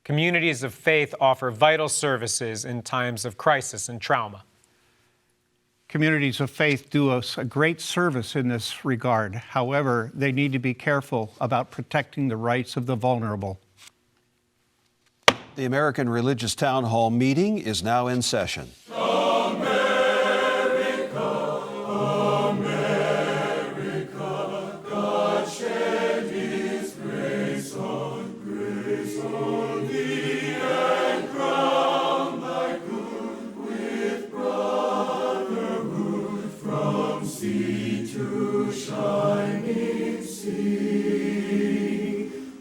Communities of faith offer vital services in times of crisis and trauma. Communities of faith do us a great service in this regard. However, they need to be careful about protecting the rights of the vulnerable. The American Religious Town Hall meeting is now in session.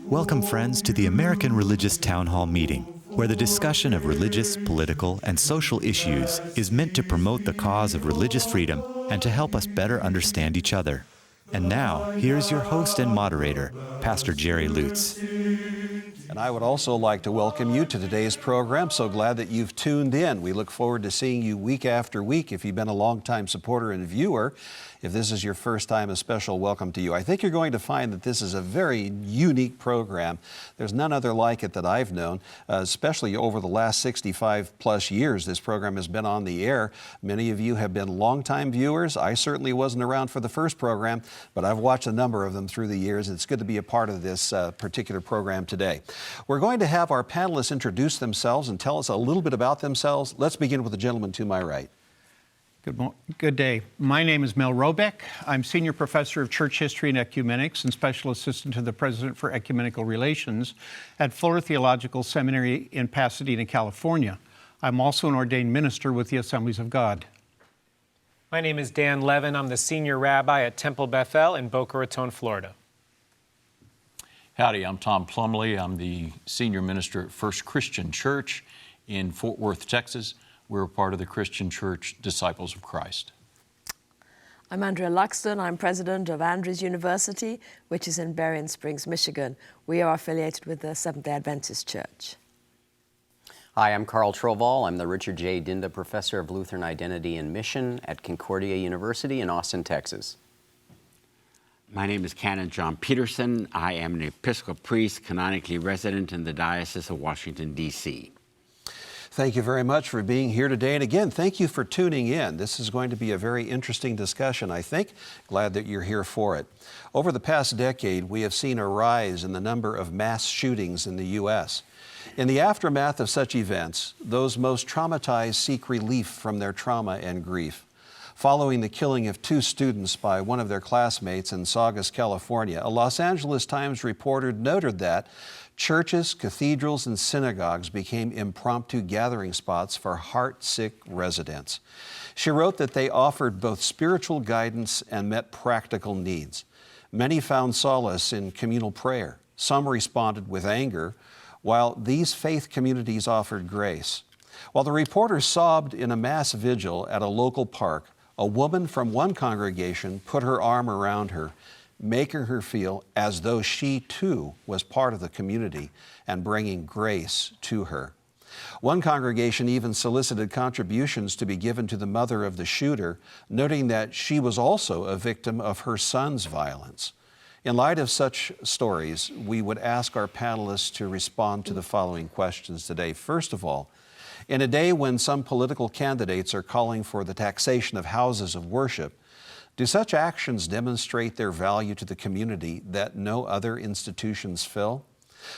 Welcome, friends, to the American Religious Town Hall meeting, where the discussion of religious, political, and social issues is meant to promote the cause of religious freedom and to help us better understand each other. And now, here's your host and moderator, Pastor Jerry Lutz. And I would also like to welcome you to today's program. So glad that you've tuned in. We look forward to seeing you week after week. If you've been a longtime supporter and viewer, if this is your first time, a special welcome to you. I think you're going to find that this is a very unique program. There's none other like it that I've known, especially over the last 65 plus years this program has been on the air. Many of you have been longtime viewers. I certainly wasn't around for the first program, but I've watched a number of them through the years. It's good to be a part of this particular program today. We're going to have our panelists introduce themselves and tell us a little bit about themselves. Let's begin with the gentleman to my right. Good day. My name is Mel Robeck. I'm Senior Professor of Church History and Ecumenics and Special Assistant to the President for Ecumenical Relations at Fuller Theological Seminary in Pasadena, California. I'm also an ordained minister with the Assemblies of God. My name is Dan Levin. I'm the Senior Rabbi at Temple Bethel in Boca Raton, Florida. Howdy, I'm Tom Plumley. I'm the Senior Minister at First Christian Church in Fort Worth, Texas. We're a part of the Christian Church Disciples of Christ. I'm Andrea Luxton. I'm president of Andrews University, which is in Berrien Springs, Michigan. We are affiliated with the Seventh-day Adventist Church. Hi, I'm Carl Trovall. I'm the Richard J. Dinda Professor of Lutheran Identity and Mission at Concordia University in Austin, Texas. My name is Canon John Peterson. I am an Episcopal priest, canonically resident in the Diocese of Washington, D.C. Thank you very much for being here today. And again, thank you for tuning in. This is going to be a very interesting discussion, I think. Glad that you're here for it. Over the past decade, we have seen a rise in the number of mass shootings in the U.S. In the aftermath of such events, those most traumatized seek relief from their trauma and grief. Following the killing of 2 students by one of their classmates in Saugus, California, a Los Angeles Times reporter noted that churches, cathedrals, and synagogues became impromptu gathering spots for heart-sick residents. She wrote that they offered both spiritual guidance and met practical needs. Many found solace in communal prayer. Some responded with anger, while these faith communities offered grace. While the reporter sobbed in a mass vigil at a local park, a woman from one congregation put her arm around her, making her feel as though she too was part of the community and bringing grace to her. One congregation even solicited contributions to be given to the mother of the shooter, noting that she was also a victim of her son's violence. In light of such stories, we would ask our panelists to respond to the following questions today. First of all, in a day when some political candidates are calling for the taxation of houses of worship, do such actions demonstrate their value to the community that no other institutions fill?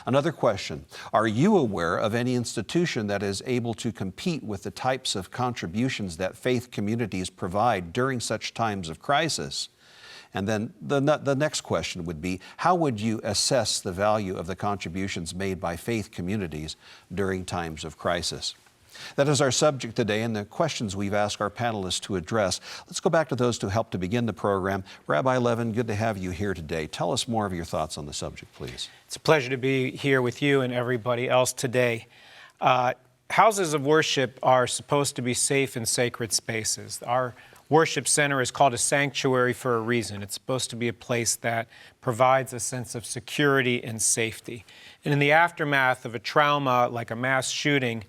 Another question, are you aware of any institution that is able to compete with the types of contributions that faith communities provide during such times of crisis? And then the next question would be, how would you assess the value of the contributions made by faith communities during times of crisis? That is our subject today and the questions we've asked our panelists to address. Let's go back to those to help to begin the program. Rabbi Levin, good to have you here today. Tell us more of your thoughts on the subject, please. It's a pleasure to be here with you and everybody else today. Houses of worship are supposed to be safe and sacred spaces. Our worship center is called a sanctuary for a reason. It's supposed to be a place that provides a sense of security and safety. And in the aftermath of a trauma like a mass shooting,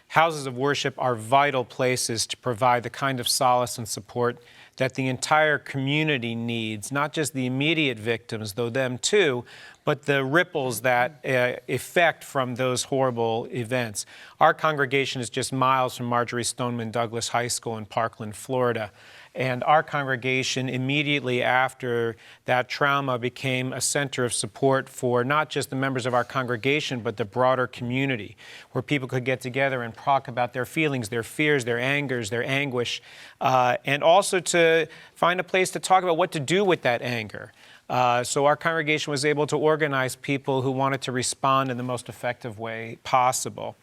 houses of worship are vital places to provide the kind of solace and support that the entire community needs, not just the immediate victims, though them too, but the ripples that effect from those horrible events. Our congregation is just miles from Marjorie Stoneman Douglas High School in Parkland, Florida. And our congregation, immediately after that trauma, became a center of support for not just the members of our congregation, but the broader community, where people could get together and talk about their feelings, their fears, their angers, their anguish, and also to find a place to talk about what to do with that anger. So our congregation was able to organize people who wanted to respond in the most effective way possible.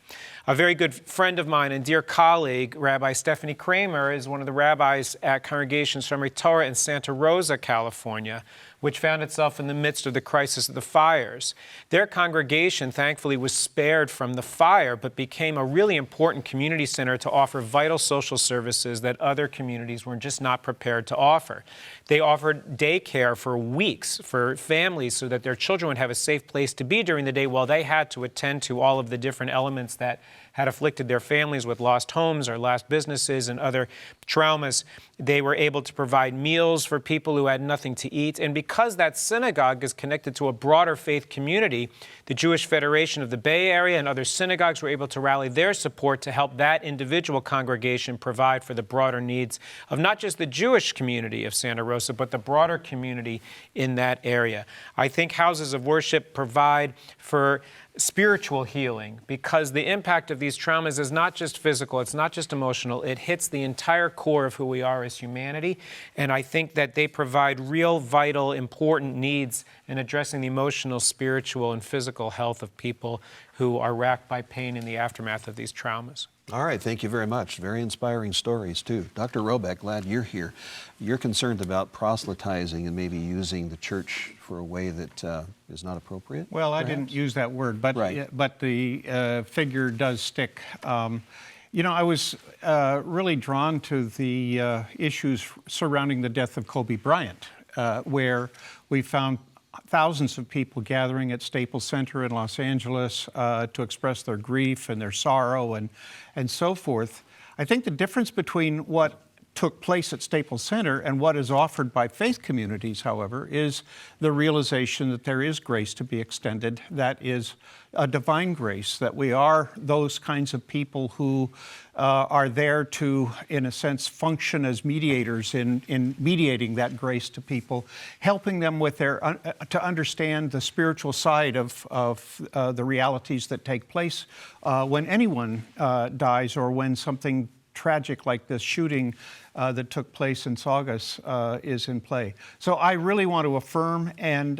A very good friend of mine and dear colleague, Rabbi Stephanie Kramer, is one of the rabbis at Congregation Shomer Torah in Santa Rosa, California, which found itself in the midst of the crisis of the fires. Their congregation, thankfully, was spared from the fire, but became a really important community center to offer vital social services that other communities were just not prepared to offer. They offered daycare for weeks for families so that their children would have a safe place to be during the day while they had to attend to all of the different elements that had afflicted their families with lost homes or lost businesses and other traumas. They were able to provide meals for people who had nothing to eat. And because that synagogue is connected to a broader faith community, the Jewish Federation of the Bay Area and other synagogues were able to rally their support to help that individual congregation provide for the broader needs of not just the Jewish community of Santa Rosa, but the broader community in that area. I think houses of worship provide for spiritual healing, because the impact of these traumas is not just physical, it's not just emotional, it hits the entire core of who we are as humanity. And I think that they provide real, vital, important needs in addressing the emotional, spiritual, and physical health of people who are racked by pain in the aftermath of these traumas. All right, thank you very much. Very inspiring stories, too. Dr. Robeck, glad you're here. You're concerned about proselytizing and maybe using the church for a way that is not appropriate? Well, perhaps? I didn't use that word, but, Right. but the figure does stick. You know, I was really drawn to the issues surrounding the death of Kobe Bryant, where we found thousands of people gathering at Staples Center in Los Angeles to express their grief and their sorrow and so forth. I think the difference between what took place at Staples Center and what is offered by faith communities, however, is the realization that there is grace to be extended. That is a divine grace, that we are those kinds of people who are there to, in a sense, function as mediators in mediating that grace to people, helping them with their to understand the spiritual side of the realities that take place when anyone dies, or when something tragic like this shooting that took place in Saugus is in play. So I really want to affirm and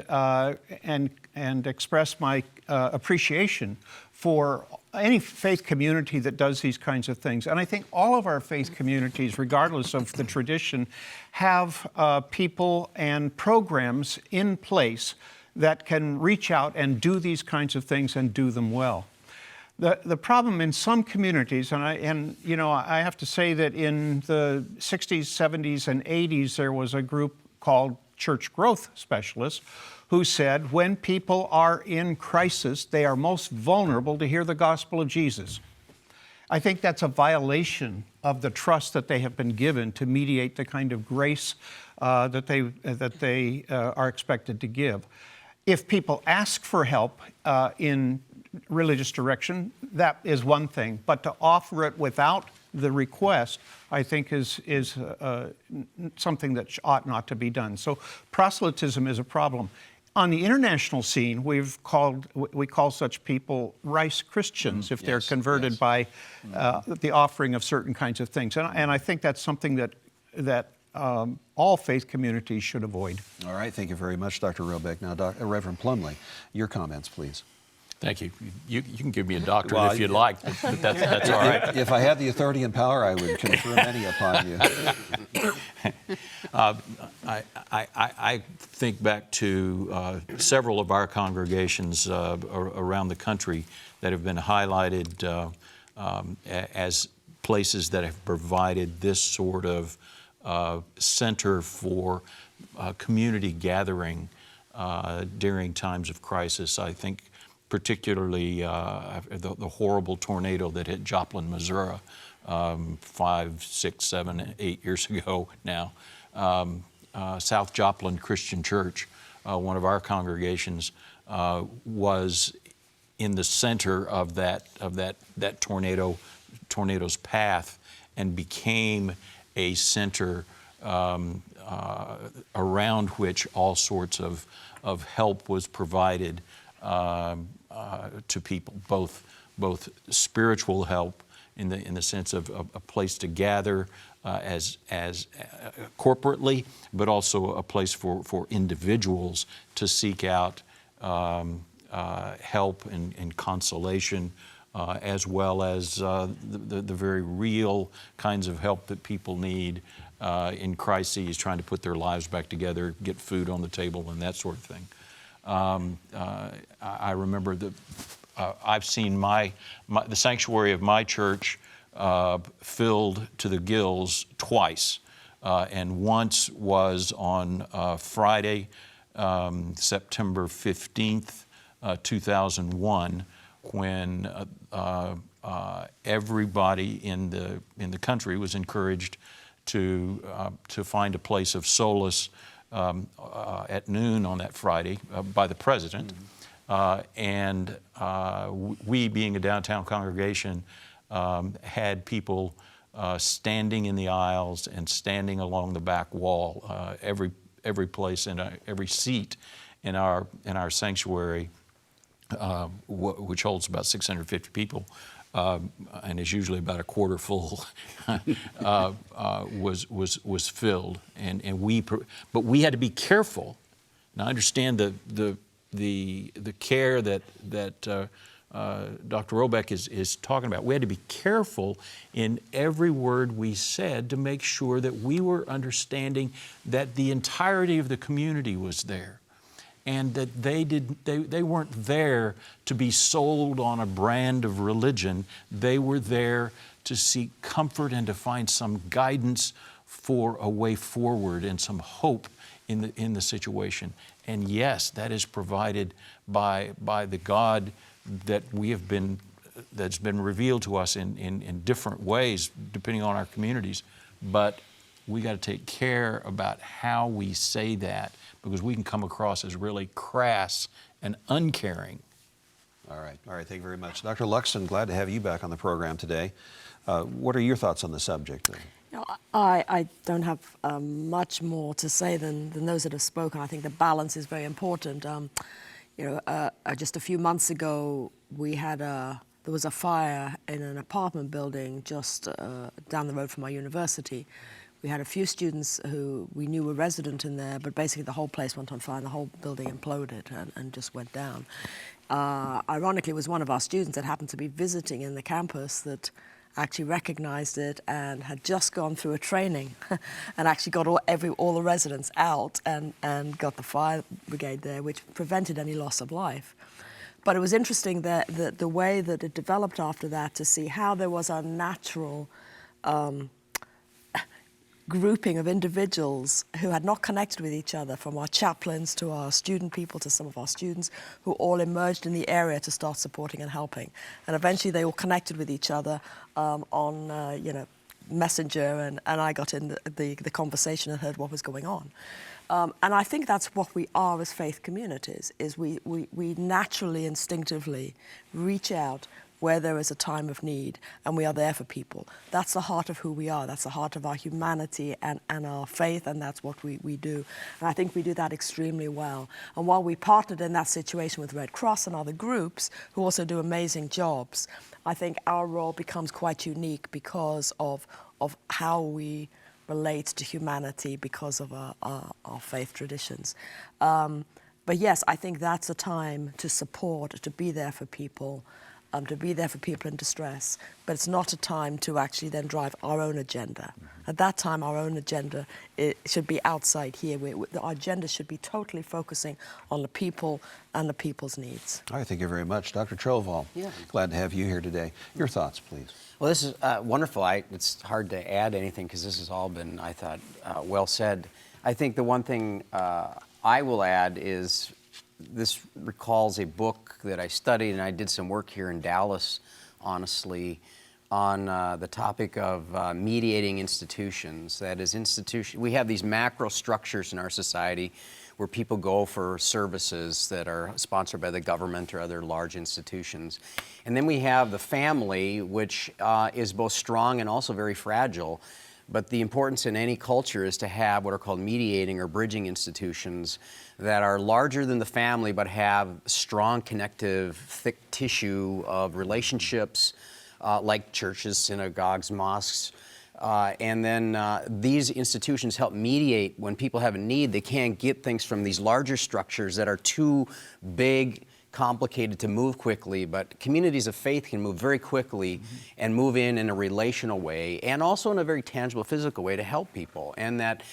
express my appreciation for any faith community that does these kinds of things. And I think all of our faith communities, regardless of the tradition, have people and programs in place that can reach out and do these kinds of things and do them well. The problem in some communities, and you know, I have to say that in the 60s, 70s, and 80s, there was a group called Church Growth Specialists who said when people are in crisis, they are most vulnerable to hear the gospel of Jesus. I think that's a violation of the trust that they have been given to mediate the kind of grace that they are expected to give. If people ask for help in religious direction, that is one thing, but to offer it without the request, I think is something that ought not to be done. So proselytism is a problem. On the international scene, we call such people rice Christians if they're converted by the offering of certain kinds of things, and I think that's something that all faith communities should avoid. All right, thank you very much, Dr. Robeck. Now, Reverend Plumley, your comments, please. Thank you. You can give me a doctorate if you'd like, but that's all right. If I had the authority and power, I would confer many upon you. I think back to several of our congregations around the country that have been highlighted as places that have provided this sort of center for community gathering during times of crisis. I think particularly the horrible tornado that hit Joplin, Missouri 5, 6, 7, 8 years ago now. South Joplin Christian Church, one of our congregations, was in the center of that tornado's path, and became a center around which all sorts of help was provided to people, both spiritual help in the sense of a place to gather as corporately, but also a place for individuals to seek out help and consolation, as well as the very real kinds of help that people need in crises, trying to put their lives back together, get food on the table, and that sort of thing. I remember I've seen the sanctuary of my church filled to the gills twice, and once was on Friday, September 15th, 2001, when everybody in the country was encouraged to find a place of solace at noon on that Friday by the president. And we, being a downtown congregation, had people standing in the aisles and standing along the back wall. Every place and every seat in our sanctuary, which holds about 650 people, and is usually about a quarter full, was filled, but we had to be careful. Now I understand the care that Dr. Robeck is talking about. We had to be careful in every word we said to make sure that we were understanding that the entirety of the community was there, and that they weren't there to be sold on a brand of religion. They were there to seek comfort and to find some guidance for a way forward and some hope in the situation. And yes, that is provided by the God that that's been revealed to us in different ways depending on our communities. But we got to take care about how we say that, because we can come across as really crass and uncaring. All right, thank you very much. Dr. Luxton, glad to have you back on the program today. What are your thoughts on the subject? I don't have much more to say than those that have spoken. I think the balance is very important. Just a few months ago, there was a fire in an apartment building just down the road from our university. We had a few students who we knew were resident in there, but basically the whole place went on fire and the whole building imploded and just went down. Ironically, it was one of our students that happened to be visiting in the campus that actually recognized it and had just gone through a training and actually got all the residents out and got the fire brigade there, which prevented any loss of life. But it was interesting that the way that it developed after that, to see how there was a natural grouping of individuals who had not connected with each other, from our chaplains to our student people to some of our students, who all emerged in the area to start supporting and helping. And eventually they all connected with each other on Messenger, and I got in the conversation and heard what was going on. And I think that's what we are as faith communities, is we naturally, instinctively reach out where there is a time of need, and we are there for people. That's the heart of who we are. That's the heart of our humanity and our faith, and that's what we do. And I think we do that extremely well. And while we partnered in that situation with Red Cross and other groups who also do amazing jobs, I think our role becomes quite unique because of how we relate to humanity, because of our faith traditions. But yes, I think that's a time to support, to be there for people, in distress. But it's not a time to actually then drive our own agenda. At that time, our own agenda should be outside here. Our agenda should be totally focusing on the people and the people's needs. All right, thank you very much. Dr. Trovall, glad to have you here today. Your thoughts, please. Well, this is wonderful. It's hard to add anything because this has all been, I thought, well said. I think the one thing I will add is this recalls a book that I studied, and I did some work here in Dallas, honestly, on the topic of mediating institutions. That is, we have these macro structures in our society. where people go for services that are sponsored by the government or other large institutions. And then we have the family, which is both strong and also very fragile. But the importance in any culture is to have what are called mediating or bridging institutions that are larger than the family but have strong connective, thick tissue of relationships like churches, synagogues, mosques. And then these institutions help mediate when people have a need. They can't get things from these larger structures that are too big, complicated to move quickly, but communities of faith can move very quickly and move in a relational way and also in a very tangible physical way to help people. And that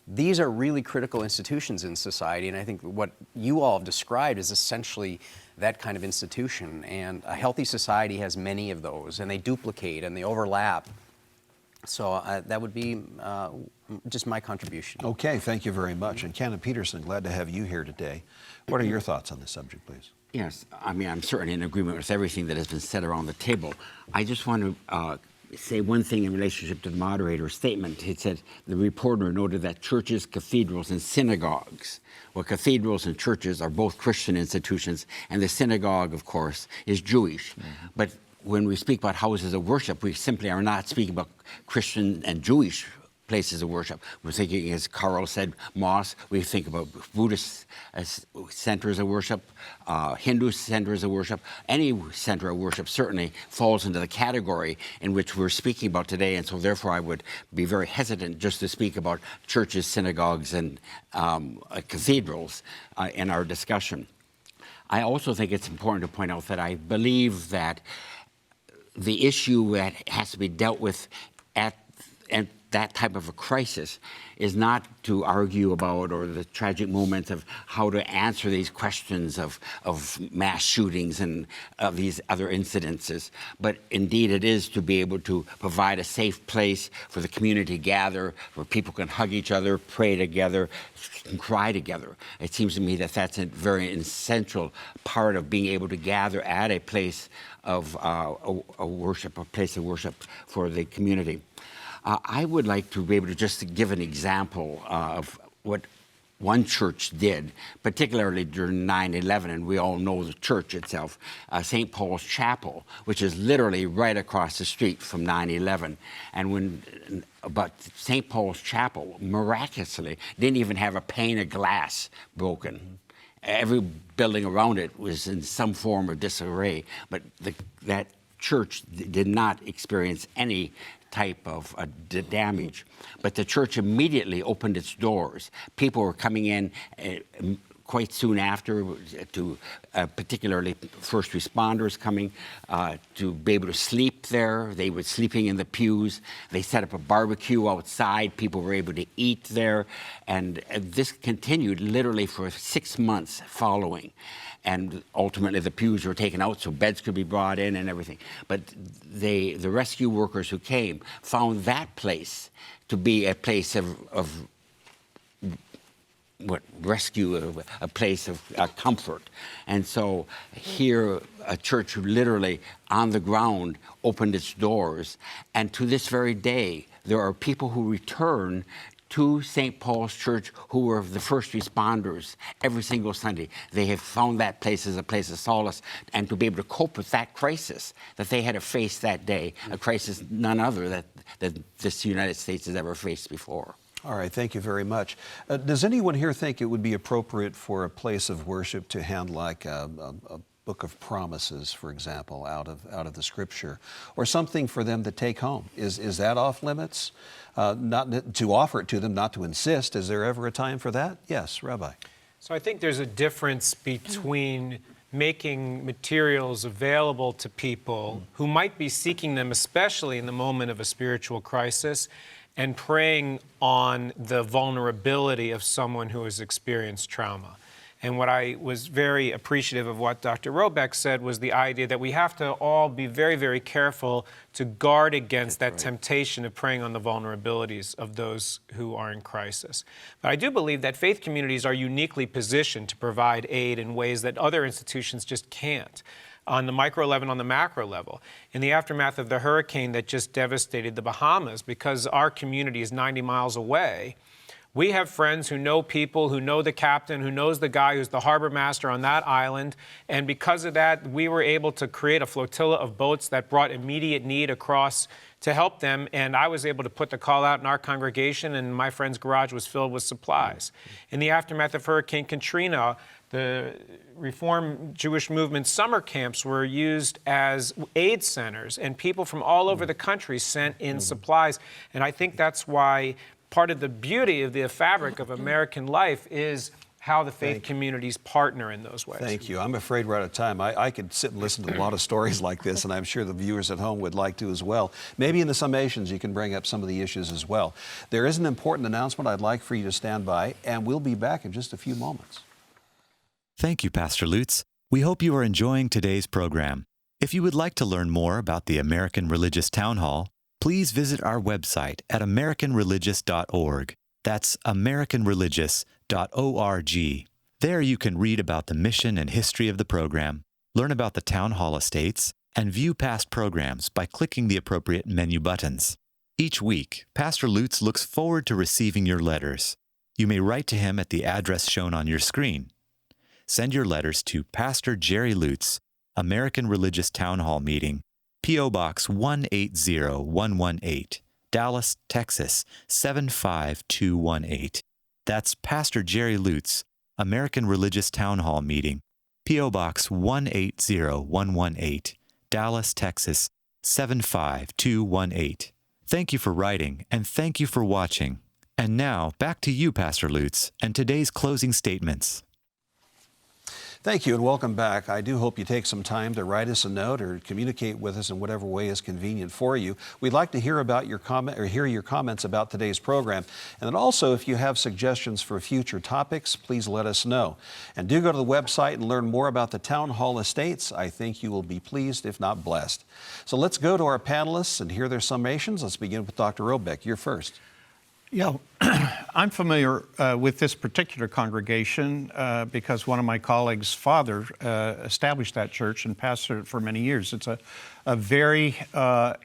these are really critical institutions in society, and I think what you all have described is essentially that kind of institution. And a healthy society has many of those, and they duplicate and they overlap. So that would be just my contribution. Okay, thank you very much. And Canon Peterson, glad to have you here today. What are your thoughts on this subject, please? Yes, I mean, I'm certainly in agreement with everything that has been said around the table. I just want to say one thing in relationship to the moderator's statement. He said the reporter noted that churches, cathedrals, and synagogues, well, cathedrals and churches are both Christian institutions, and the synagogue, of course, is Jewish. But when we speak about houses of worship, we simply are not speaking about Christian and Jewish places of worship. We're thinking, as Carl said, mosque. We think about Buddhist centers of worship, Hindu centers of worship. Any center of worship certainly falls into the category in which we're speaking about today, and so therefore I would be very hesitant just to speak about churches, synagogues, and cathedrals in our discussion. I also think it's important to point out that I believe that the issue that has to be dealt with at that type of a crisis is not to argue about or the tragic moments of how to answer these questions of mass shootings and of these other incidences, but indeed it is to be able to provide a safe place for the community to gather, where people can hug each other, pray together, and cry together. It seems to me that that's a very essential part of being able to gather at a place of a worship, a place of worship for the community. I would like to be able to just give an example of what one church did, particularly during 9/11, and we all know the church itself, St. Paul's Chapel, which is literally right across the street from 9/11. But St. Paul's Chapel miraculously didn't even have a pane of glass broken. Every building around it was in some form of disarray, but that church did not experience any type of damage. But the church immediately opened its doors. People were coming in quite soon after, to particularly first responders coming to be able to sleep there. They were sleeping in the pews. They set up a barbecue outside. People were able to eat there. And this continued literally for 6 months following. And ultimately the pews were taken out so beds could be brought in and everything. But the rescue workers who came found that place to be a place of rescue, a place of comfort. And so here, a church who literally on the ground opened its doors. And to this very day, there are people who return to St. Paul's Church who were the first responders every single Sunday. They have found that place as a place of solace, and to be able to cope with that crisis that they had to face that day, a crisis none other that this United States has ever faced before. All right, thank you very much. Does anyone here think it would be appropriate for a place of worship to hand like a book of promises, for example, out of the Scripture, or something for them to take home? Is that off limits? Not to offer it to them, not to insist. Is there ever a time for that? Yes, Rabbi. So I think there's a difference between making materials available to people who might be seeking them, especially in the moment of a spiritual crisis, and preying on the vulnerability of someone who has experienced trauma. And what I was very appreciative of what Dr. Robeck said was the idea that we have to all be very, very careful to guard against that temptation of preying on the vulnerabilities of those who are in crisis. But I do believe that faith communities are uniquely positioned to provide aid in ways that other institutions just can't, on the micro level and on the macro level. In the aftermath of the hurricane that just devastated the Bahamas, because our community is 90 miles away, We have friends who know people, who know the captain, who knows the guy who's the harbor master on that island. And because of that, we were able to create a flotilla of boats that brought immediate need across to help them. And I was able to put the call out in our congregation, and my friend's garage was filled with supplies. In the aftermath of Hurricane Katrina, the Reform Jewish Movement summer camps were used as aid centers, and people from all over the country sent in supplies. And I think that's why part of the beauty of the fabric of American life is how the faith communities partner in those ways. Thank you. I'm afraid we're out of time. I could sit and listen to a lot of stories like this, and I'm sure the viewers at home would like to as well. Maybe in the summations you can bring up some of the issues as well. There is an important announcement I'd like for you to stand by, and we'll be back in just a few moments. Thank you, Pastor Lutz. We hope you are enjoying today's program. If you would like to learn more about the American Religious Town Hall, please visit our website at americanreligious.org. That's americanreligious.org. There you can read about the mission and history of the program, learn about the Town Hall estates, and view past programs by clicking the appropriate menu buttons. Each week, Pastor Lutz looks forward to receiving your letters. You may write to him at the address shown on your screen. Send your letters to Pastor Jerry Lutz, American Religious Town Hall Meeting, P.O. Box 180118, Dallas, Texas 75218. That's Pastor Jerry Lutz, American Religious Town Hall Meeting, P.O. Box 180118, Dallas, Texas 75218. Thank you for writing, and thank you for watching. And now, back to you, Pastor Lutz, and today's closing statements. Thank you and welcome back. I do hope you take some time to write us a note or communicate with us in whatever way is convenient for you. We'd like to hear about your comment or hear your comments about today's program. And then also, if you have suggestions for future topics, please let us know. And do go to the website and learn more about the Town Hall Estates. I think you will be pleased, if not blessed. So let's go to our panelists and hear their summations. Let's begin with Dr. Robeck. You're first. Yeah, I'm familiar with this particular congregation because one of my colleagues' father established that church and pastored it for many years. It's a very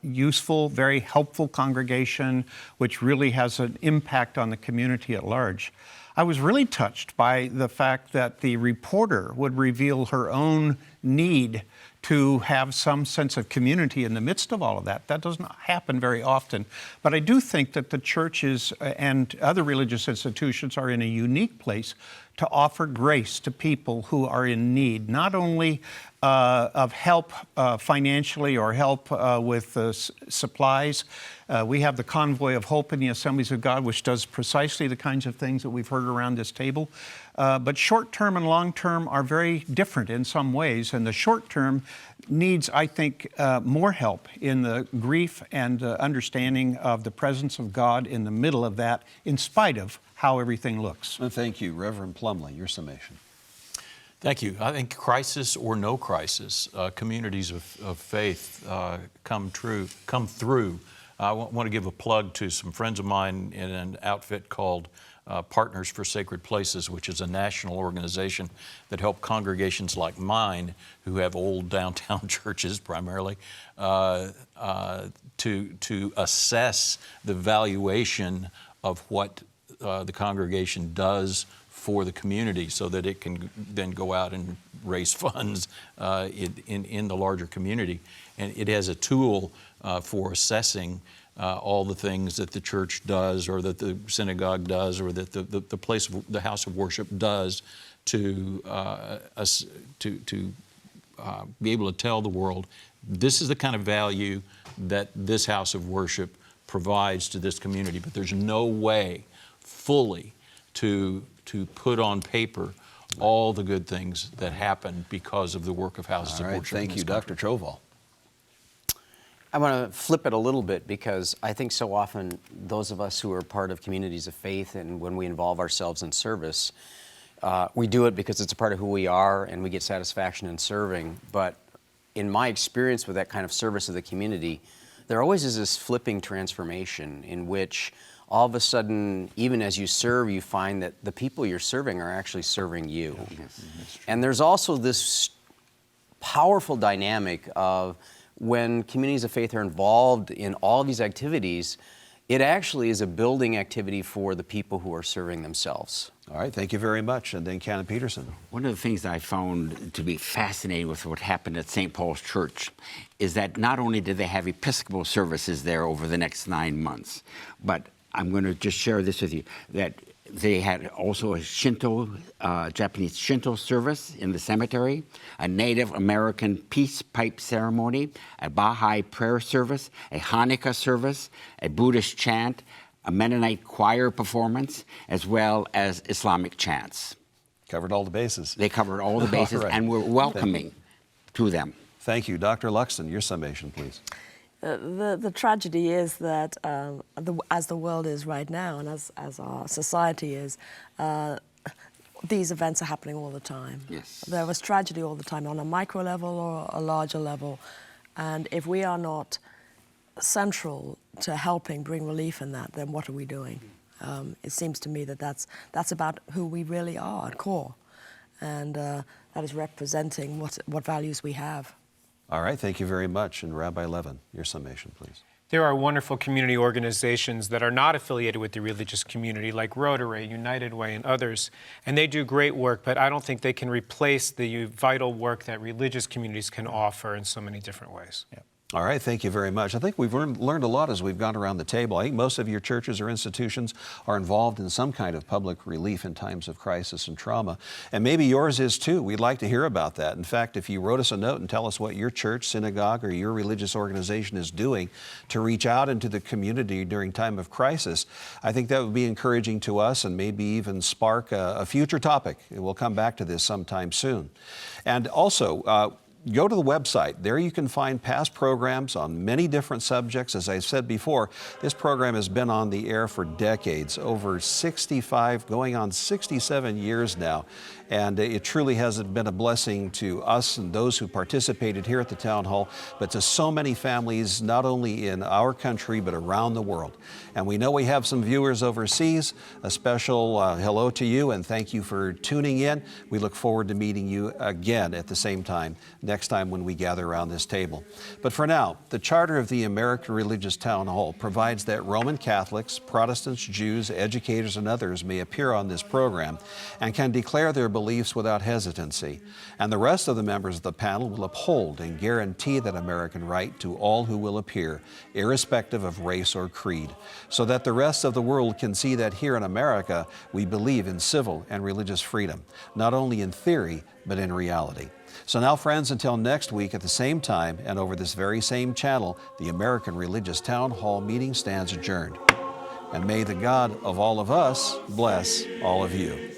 useful, very helpful congregation, which really has an impact on the community at large. I was really touched by the fact that the reporter would reveal her own need to have some sense of community in the midst of all of that. That doesn't happen very often. But I do think that the churches and other religious institutions are in a unique place to offer grace to people who are in need, not only of help financially or help with supplies. We have the Convoy of Hope in the Assemblies of God, which does precisely the kinds of things that we've heard around this table. But short-term and long-term are very different in some ways, and the short-term needs, I think, more help in the grief and understanding of the presence of God in the middle of that, in spite of how everything looks. Thank you. Reverend Plumley, your summation. Thank you. I think crisis or no crisis, communities of faith come through. I want to give a plug to some friends of mine in an outfit called Partners for Sacred Places, which is a national organization that help congregations like mine, who have old downtown churches primarily, to assess the valuation of what the congregation does for the community, so that it can then go out and raise funds in the larger community. And it has a tool for assessing all the things that the church does, or that the synagogue does, or that the place of the house of worship does to be able to tell the world, this is the kind of value that this house of worship provides to this community. But there's no way fully to put on paper all the good things that happen because of the work of houses of worship. Thank you, Dr. Troval. I want to flip it a little bit, because I think so often those of us who are part of communities of faith, and when we involve ourselves in service, we do it because it's a part of who we are and we get satisfaction in serving. But in my experience with that kind of service of the community, there always is this flipping transformation in which all of a sudden, even as you serve, you find that the people you're serving are actually serving you. Yes. And there's also this powerful dynamic of when communities of faith are involved in all of these activities, It actually is a building activity for the people who are serving themselves. All right, thank you very much. And then Canon Peterson. One of the things I found to be fascinating with what happened at St. Paul's Church is that not only did they have Episcopal services there over the next 9 months, but I'm going to just share this with you, that they had also a Shinto, Japanese Shinto service in the cemetery, a Native American peace pipe ceremony, a Baha'i prayer service, a Hanukkah service, a Buddhist chant, a Mennonite choir performance, as well as Islamic chants. Covered all the bases. They covered all the bases All right. and were welcoming to them. Thank you. Dr. Luxton, your summation, please. The tragedy is that as the world is right now and as our society is, these events are happening all the time. Yes. There is tragedy all the time on a micro level or a larger level. And if we are not central to helping bring relief in that, then what are we doing? It seems to me that that's about who we really are at core. And that is representing what values we have. All right, thank you very much. And Rabbi Levin, your summation, please. There are wonderful community organizations that are not affiliated with the religious community, like Rotary, United Way, and others, and they do great work, but I don't think they can replace the vital work that religious communities can offer in so many different ways. Yeah. All right, thank you very much. I think we've learned a lot as we've gone around the table. I think most of your churches or institutions are involved in some kind of public relief in times of crisis and trauma. And maybe yours is too. We'd like to hear about that. In fact, if you wrote us a note and tell us what your church, synagogue, or your religious organization is doing to reach out into the community during time of crisis, I think that would be encouraging to us and maybe even spark a future topic. We'll come back to this sometime soon. And also, go to the website. There you can find past programs on many different subjects. As I said before, this program has been on the air for decades, over 65, going on 67 years now. And it truly has been a blessing to us and those who participated here at the Town Hall, but to so many families, not only in our country, but around the world. And we know we have some viewers overseas. A special hello to you and thank you for tuning in. We look forward to meeting you again at the same time, next time when we gather around this table. But for now, the Charter of the American Religious Town Hall provides that Roman Catholics, Protestants, Jews, educators, and others may appear on this program and can declare their beliefs without hesitancy. And the rest of the members of the panel will uphold and guarantee that American right to all who will appear, irrespective of race or creed, so that the rest of the world can see that here in America, we believe in civil and religious freedom, not only in theory, but in reality. So now, friends, until next week at the same time and over this very same channel, the American Religious Town Hall meeting stands adjourned. And may the God of all of us bless all of you.